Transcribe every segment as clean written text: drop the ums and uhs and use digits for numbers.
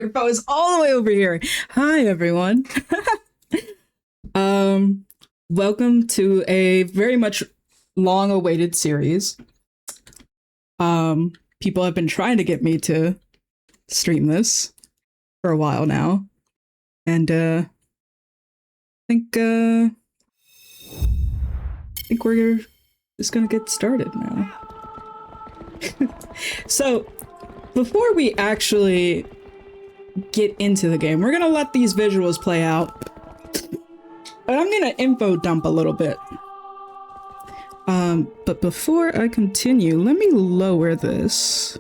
Info is all the way over here. Hi, everyone. um, Welcome to a very much long-awaited series. People have been trying to get me to stream this for a while now, and I think we're just gonna get started now. So, before we actually get into the game, we're gonna let these visuals play out, but I'm gonna info dump a little bit. But before I continue, let me lower this.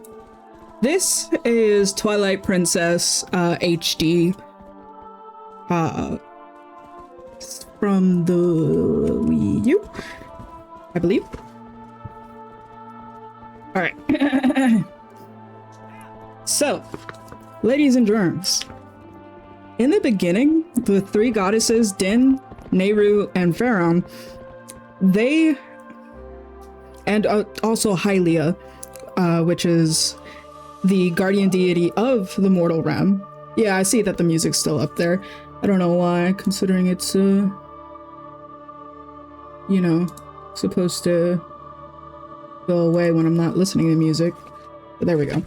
This is Twilight Princess HD from the Wii U, I believe. All right. So, ladies and germs, in the beginning, the three goddesses, Din, Nehru, and Pharaon, they, and also Hylia, which is the guardian deity of the mortal realm. Yeah, I see that the music's still up there. I don't know why, considering it's, you know, supposed to go away when I'm not listening to music. But there we go.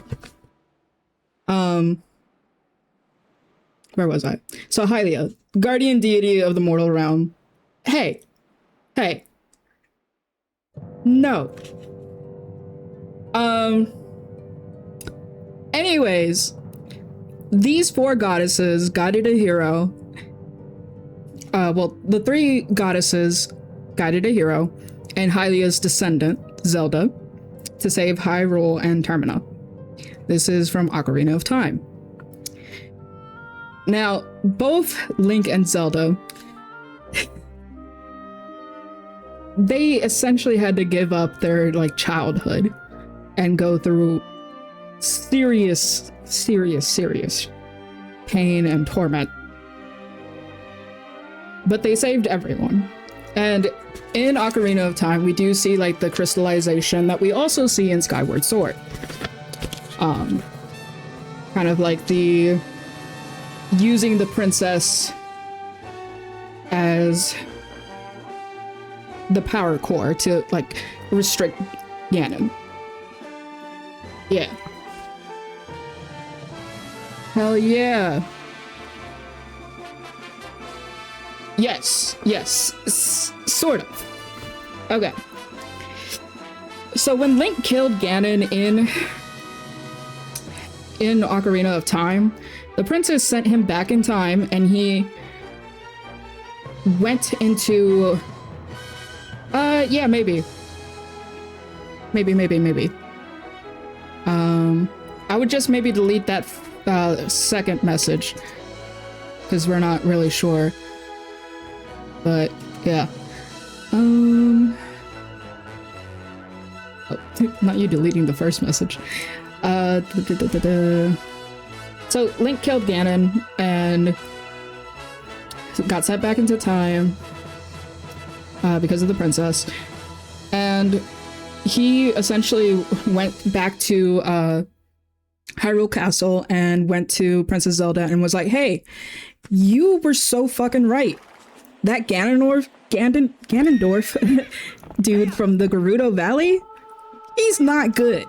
Where was I? So Hylia, guardian deity of the mortal realm. Hey. No. Anyways, these four goddesses guided a hero. Well, the three goddesses guided a hero and Hylia's descendant, Zelda, to save Hyrule and Termina. This is from Ocarina of Time. Now, both Link and Zelda, they essentially had to give up their, childhood and go through serious pain and torment. But they saved everyone. And in Ocarina of Time, we do see, the crystallization that we also see in Skyward Sword. Kind of like the using the princess as the power core to restrict Ganon. Yeah. Hell yeah. Yes, sort of. Okay. So when Link killed Ganon in Ocarina of Time, the princess sent him back in time, and he went into... yeah, maybe. Maybe. I would just maybe delete that second message, because we're not really sure. But, yeah. Oh, not you deleting the first message. So Link killed Ganon and got sent back into time because of the princess, and he essentially went back to Hyrule Castle and went to Princess Zelda and was like, "Hey, you were so fucking right. That Ganondorf dude from the Gerudo Valley, he's not good."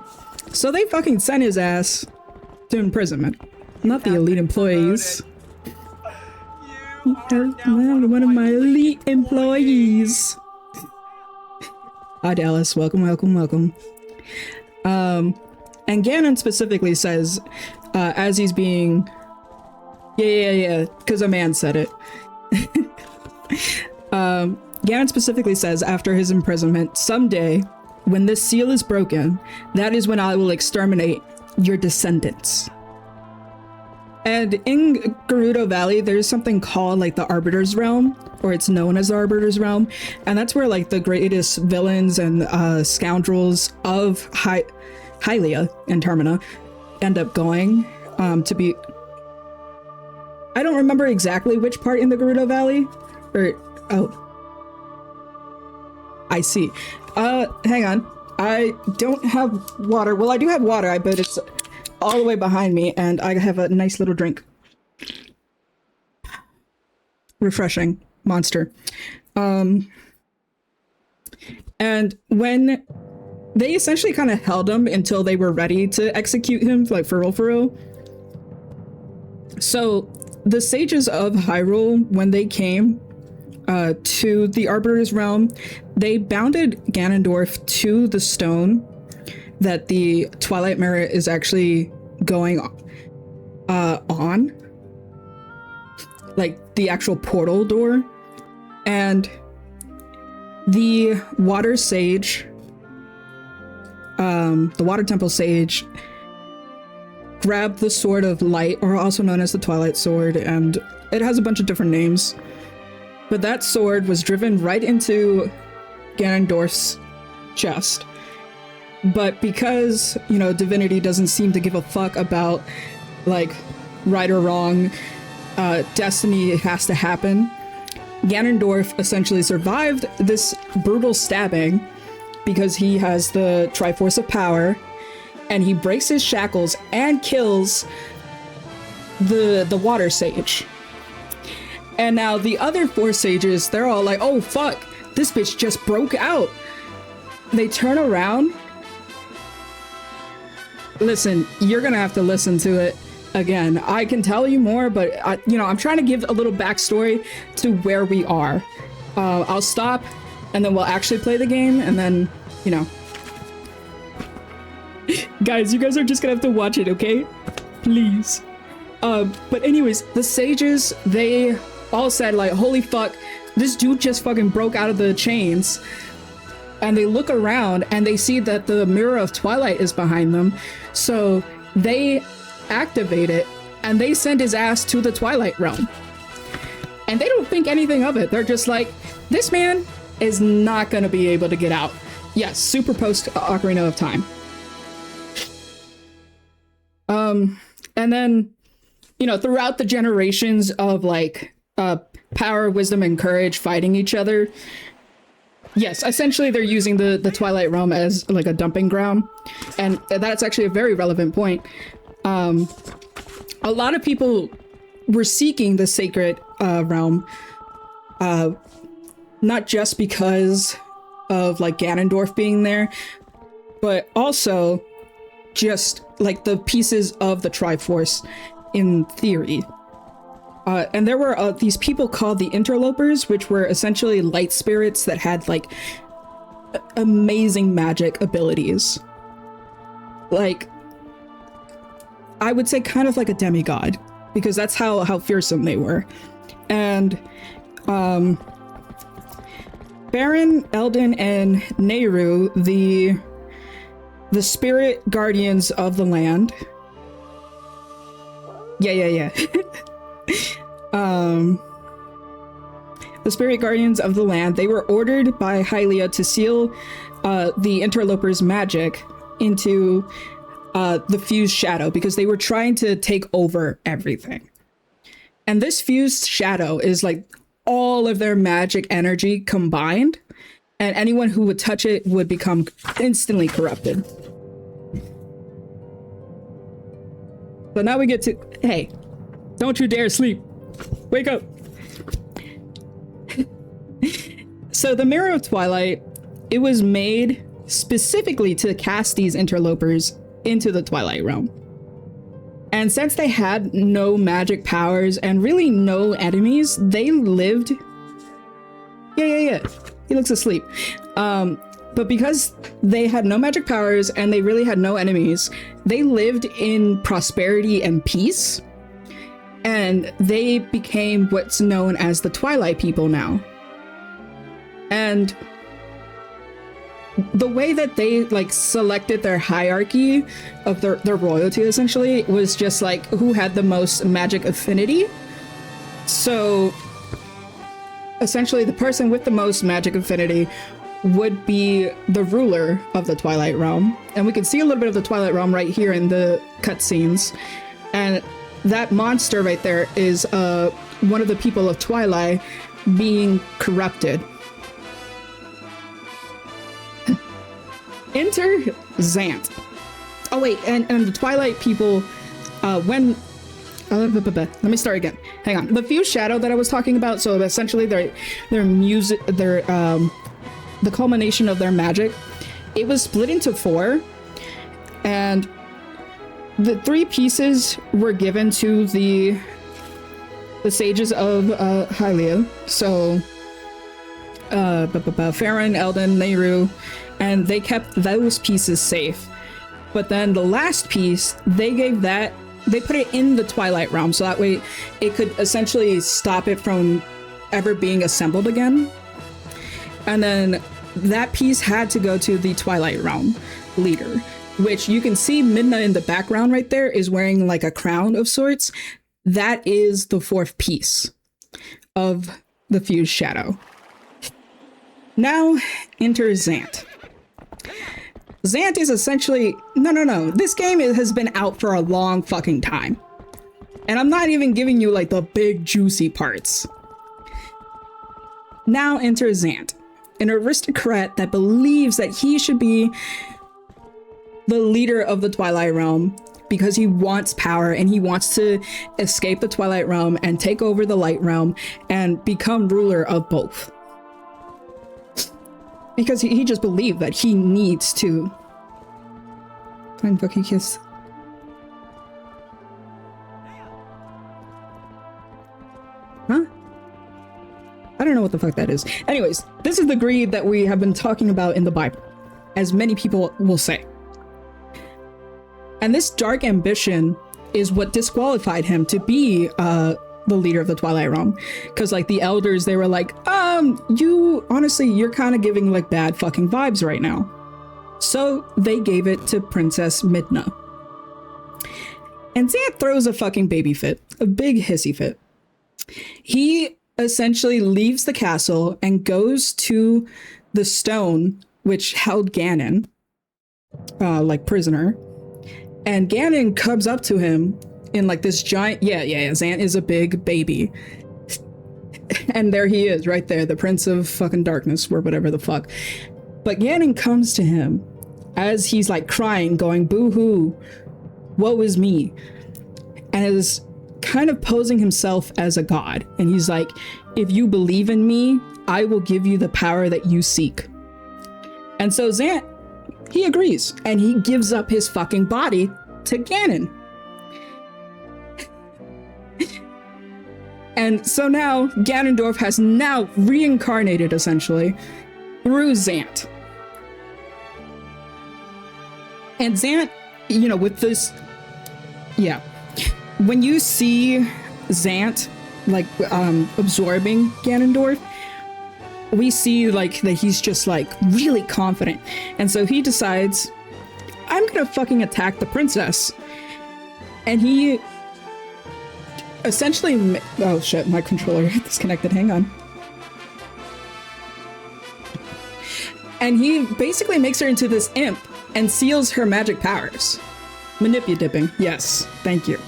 So they fucking sent his ass to imprisonment. Not the elite employees. One of my elite employees. Hi Dallas, welcome. And Ganon specifically says, as he's being... Yeah, because a man said it. Ganon specifically says after his imprisonment, "Someday, when this seal is broken, that is when I will exterminate your descendants." And in Gerudo Valley, there's something called the Arbiter's Realm, or it's known as the Arbiter's Realm, and that's where the greatest villains and scoundrels of Hylia and Termina end up going to be... I don't remember exactly which part in the Gerudo Valley, I see. Hang on. I don't have water. Well, I do have water, but it's all the way behind me, and I have a nice little drink. Refreshing monster. And when they essentially kind of held him until they were ready to execute him, like for real. So the sages of Hyrule, when they came to the Arbiter's realm, they bounded Ganondorf to the stone that the Twilight Mirror is actually going on, like the actual portal door. And the water sage, the water temple sage, grabbed the sword of light, or also known as the Twilight Sword, and it has a bunch of different names. But that sword was driven right into Ganondorf's chest. But because, you know, divinity doesn't seem to give a fuck about, like, right or wrong, destiny has to happen, Ganondorf essentially survived this brutal stabbing because he has the Triforce of Power, and he breaks his shackles and kills the water sage. And now the other 4 sages, they're all like, oh fuck, this bitch just broke out. They turn around. Listen, you're gonna have to listen to it again. I can tell you more, but I'm trying to give a little backstory to where we are. I'll stop, and then we'll actually play the game, and then, you know. Guys, you guys are just gonna have to watch it, okay? Please. But anyways, the sages, they all said, like, holy fuck, this dude just fucking broke out of the chains. And they look around and they see that the Mirror of Twilight is behind them. So they activate it and they send his ass to the Twilight Realm. And they don't think anything of it. They're just like, this man is not gonna be able to get out. Yes, super post Ocarina of Time. And then, you know, throughout the generations of like power, wisdom, and courage fighting each other, yes, essentially they're using the Twilight Realm as like a dumping ground. And that's actually a very relevant point. A lot of people were seeking the sacred realm, not just because of like Ganondorf being there, but also just like the pieces of the Triforce in theory. And there were these people called the Interlopers, which were essentially light spirits that had like amazing magic abilities. Like, I would say kind of like a demigod, because that's how fearsome they were. And Baron, Eldin, and Nehru, the spirit guardians of the land. Yeah. The spirit guardians of the land, they were ordered by Hylia to seal the Interlopers' magic into the fused shadow, because they were trying to take over everything. And this fused shadow is like all of their magic energy combined, and anyone who would touch it would become instantly corrupted. So now we get to, hey, don't you dare sleep. Wake up. So the Mirror of Twilight, it was made specifically to cast these interlopers into the Twilight Realm. And since they had no magic powers and really no enemies, they lived... Yeah. He looks asleep. But because they had no magic powers and they really had no enemies, they lived in prosperity and peace. And they became what's known as the Twilight people now. And the way that they like selected their hierarchy of their royalty essentially was just like who had the most magic affinity. So essentially the person with the most magic affinity would be the ruler of the Twilight Realm. And we can see a little bit of the Twilight Realm right here in the cutscenes. And that monster right there is one of the people of Twilight being corrupted. Enter Zant. Oh wait, and the Twilight people, when let me start again. Hang on. The Fused Shadow that I was talking about, so essentially their music, the culmination of their magic, it was split into 4, and the 3 pieces were given to the sages of Hylia. So Farron, Eldon, Nehru, and they kept those pieces safe. But then the last piece, they put it in the Twilight realm, so that way it could essentially stop it from ever being assembled again. And then that piece had to go to the Twilight realm leader, which you can see Midna in the background right there is wearing like a crown of sorts. That is the 4th piece of the Fused Shadow. Now enter Zant. Zant is essentially... No. This game has been out for a long fucking time. And I'm not even giving you like the big juicy parts. Now enter Zant, an aristocrat that believes that he should be the leader of the Twilight Realm because he wants power and he wants to escape the Twilight Realm and take over the Light Realm and become ruler of both. Because he just believed that he needs to find fucking kiss. Huh? I don't know what the fuck that is. Anyways, this is the greed that we have been talking about in the Bible, as many people will say. And this dark ambition is what disqualified him to be the leader of the Twilight Realm. Because like the elders, they were like, you're kind of giving like bad fucking vibes right now. So they gave it to Princess Midna. And Zant throws a fucking baby fit, a big hissy fit. He essentially leaves the castle and goes to the stone which held Ganon, like prisoner. And Ganon comes up to him in like this giant, Zant is a big baby. And there he is right there, the Prince of fucking Darkness or whatever the fuck. But Ganon comes to him as he's like crying, going, boo-hoo, woe is me. And is kind of posing himself as a god. And he's like, if you believe in me, I will give you the power that you seek. And so Zant, he agrees, and he gives up his fucking body to Ganon. And so now Ganondorf has now reincarnated essentially through Zant. And Zant, you know, with this, yeah, when you see Zant like absorbing Ganondorf, we see like that he's just like really confident. And so he decides, I'm gonna fucking attack the princess. And he essentially, oh shit, my controller disconnected, hang on. And he basically makes her into this imp and seals her magic powers. Manipulating, yes, thank you.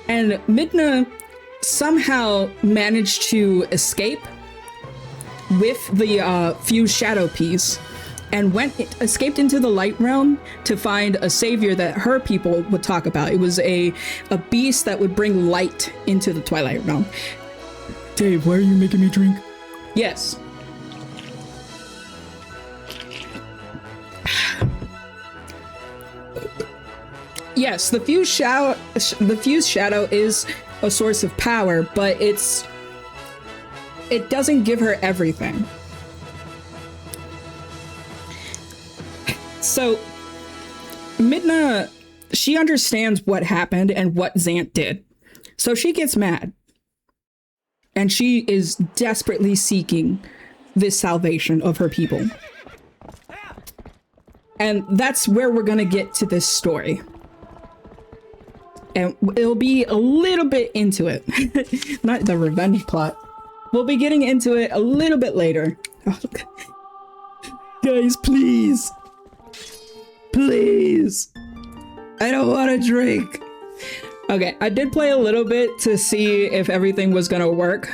And Midna somehow managed to escape with the Fused Shadow piece and escaped into the Light Realm to find a savior that her people would talk about. It was a beast that would bring light into the Twilight Realm. Dave, why are you making me drink? Yes. Yes, the Fused Shadow is a source of power, but it doesn't give her everything. So Midna, she understands what happened and what Zant did. So she gets mad. And she is desperately seeking this salvation of her people. And that's where we're gonna get to this story. And it'll be a little bit into it. Not the revenge plot. We'll be getting into it a little bit later. Oh, guys, please. Please. I don't want to drink. Okay, I did play a little bit to see if everything was gonna work.